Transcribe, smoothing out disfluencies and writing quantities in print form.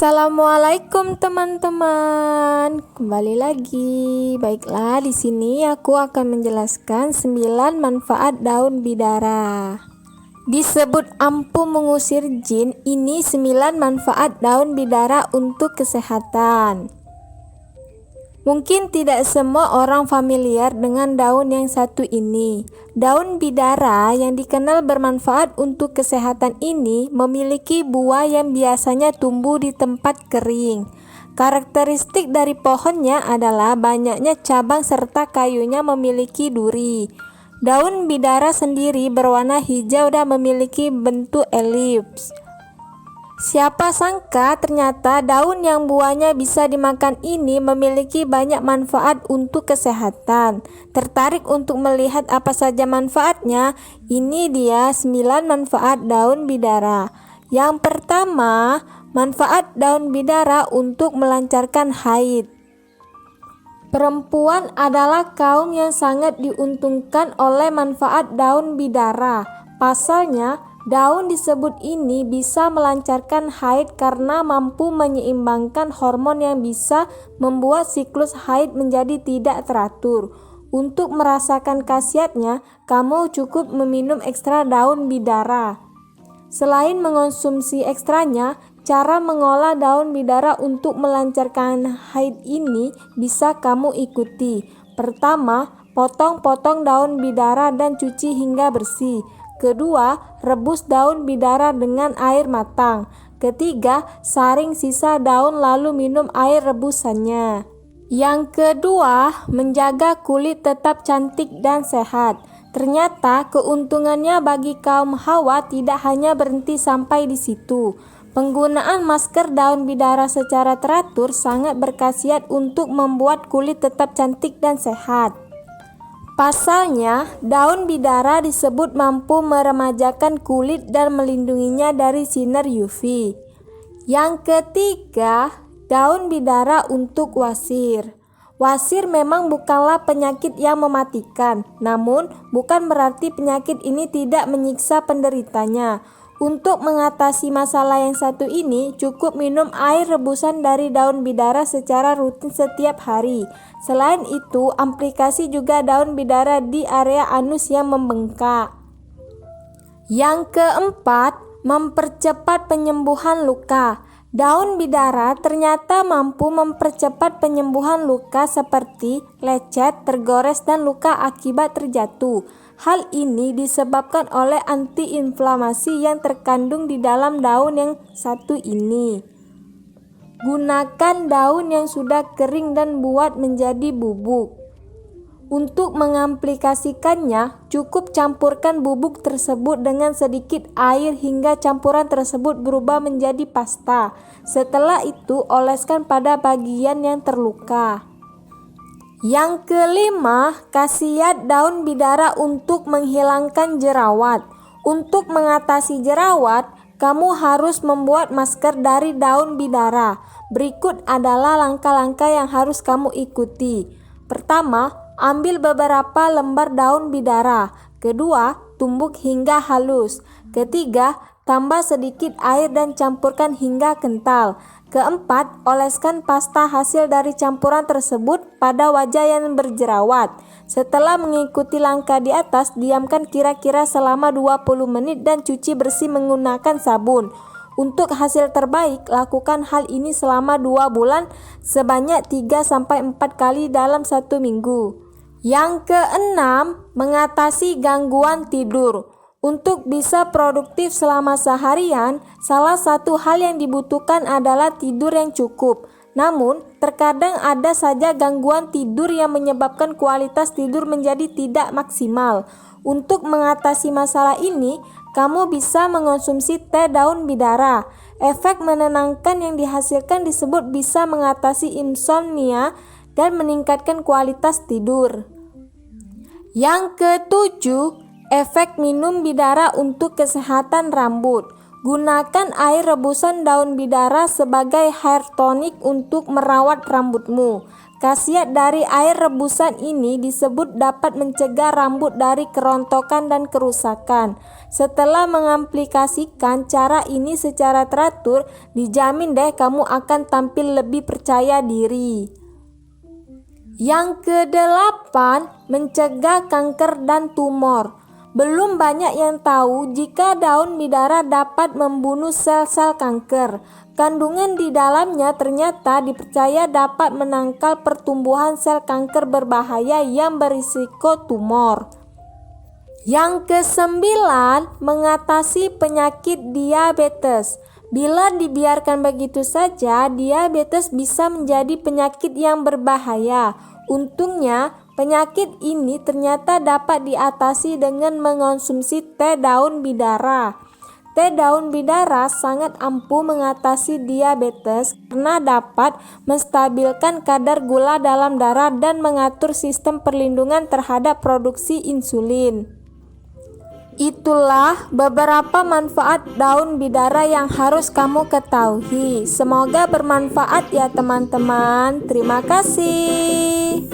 Assalamualaikum teman-teman. Kembali lagi. Baiklah, di sini aku akan menjelaskan 9 manfaat daun bidara. Disebut ampuh mengusir jin, ini 9 manfaat daun bidara untuk kesehatan. Mungkin tidak semua orang familiar dengan daun yang satu ini. Daun bidara yang dikenal bermanfaat untuk kesehatan ini memiliki buah yang biasanya tumbuh di tempat kering. Karakteristik dari pohonnya adalah banyaknya cabang serta kayunya memiliki duri. Daun bidara sendiri berwarna hijau dan memiliki bentuk elips. Siapa sangka ternyata daun yang buahnya bisa dimakan ini memiliki banyak manfaat untuk kesehatan. Tertarik untuk melihat apa saja manfaatnya? Ini dia 9 manfaat daun bidara. Yang pertama, manfaat daun bidara untuk melancarkan haid. Perempuan adalah kaum yang sangat diuntungkan oleh manfaat daun bidara. Pasalnya, daun disebut ini bisa melancarkan haid karena mampu menyeimbangkan hormon yang bisa membuat siklus haid menjadi tidak teratur. Untuk merasakan khasiatnya, kamu cukup meminum ekstra daun bidara. Selain mengonsumsi ekstranya, cara mengolah daun bidara untuk melancarkan haid ini bisa kamu ikuti. Pertama, potong-potong daun bidara dan cuci hingga bersih. Kedua, rebus daun bidara dengan air matang. Ketiga, saring sisa daun lalu minum air rebusannya. Yang kedua, menjaga kulit tetap cantik dan sehat. Ternyata keuntungannya bagi kaum hawa tidak hanya berhenti sampai di situ. Penggunaan masker daun bidara secara teratur sangat berkhasiat untuk membuat kulit tetap cantik dan sehat. Pasalnya, daun bidara disebut mampu meremajakan kulit dan melindunginya dari sinar UV. Yang ketiga, daun bidara untuk wasir. Wasir memang bukanlah penyakit yang mematikan, namun bukan berarti penyakit ini tidak menyiksa penderitanya. Untuk mengatasi masalah yang satu ini, cukup minum air rebusan dari daun bidara secara rutin setiap hari. Selain itu, aplikasi juga daun bidara di area anus yang membengkak. Yang keempat, mempercepat penyembuhan luka. Daun bidara ternyata mampu mempercepat penyembuhan luka seperti lecet, tergores, dan luka akibat terjatuh. Hal ini disebabkan oleh antiinflamasi yang terkandung di dalam daun yang satu ini. Gunakan daun yang sudah kering dan buat menjadi bubuk. Untuk mengamplikasikannya, cukup campurkan bubuk tersebut dengan sedikit air hingga campuran tersebut berubah menjadi pasta. Setelah itu, oleskan pada bagian yang terluka. Yang kelima, khasiat daun bidara untuk menghilangkan jerawat. Untuk mengatasi jerawat, kamu harus membuat masker dari daun bidara. Berikut adalah langkah-langkah yang harus kamu ikuti. Pertama, ambil beberapa lembar daun bidara. Kedua, tumbuk hingga halus. Ketiga, tambah sedikit air dan campurkan hingga kental. Keempat, oleskan pasta hasil dari campuran tersebut pada wajah yang berjerawat. Setelah mengikuti langkah di atas, diamkan kira-kira selama 20 menit dan cuci bersih menggunakan sabun. Untuk hasil terbaik, lakukan hal ini selama 2 bulan sebanyak 3-4 kali dalam 1 minggu. Yang keenam, mengatasi gangguan tidur. Untuk bisa produktif selama seharian, salah satu hal yang dibutuhkan adalah tidur yang cukup. Namun, terkadang ada saja gangguan tidur yang menyebabkan kualitas tidur menjadi tidak maksimal. Untuk mengatasi masalah ini, kamu bisa mengonsumsi teh daun bidara. Efek menenangkan yang dihasilkan disebut bisa mengatasi insomnia dan meningkatkan kualitas tidur. Yang ketujuh, efek minum bidara untuk kesehatan rambut. Gunakan air rebusan daun bidara sebagai hair tonic untuk merawat rambutmu. Khasiat dari air rebusan ini disebut dapat mencegah rambut dari kerontokan dan kerusakan. Setelah mengaplikasikan cara ini secara teratur, dijamin deh kamu akan tampil lebih percaya diri. Yang kedelapan, mencegah kanker dan tumor. Belum banyak yang tahu jika daun bidara dapat membunuh sel-sel kanker. Kandungan di dalamnya ternyata dipercaya dapat menangkal pertumbuhan sel kanker berbahaya yang berisiko tumor. Yang kesembilan, mengatasi penyakit diabetes. Bila dibiarkan begitu saja, diabetes bisa menjadi penyakit yang berbahaya. Untungnya, penyakit ini ternyata dapat diatasi dengan mengonsumsi teh daun bidara. Teh daun bidara sangat ampuh mengatasi diabetes karena dapat menstabilkan kadar gula dalam darah dan mengatur sistem perlindungan terhadap produksi insulin. Itulah beberapa manfaat daun bidara yang harus kamu ketahui. Semoga bermanfaat ya teman-teman. Terima kasih.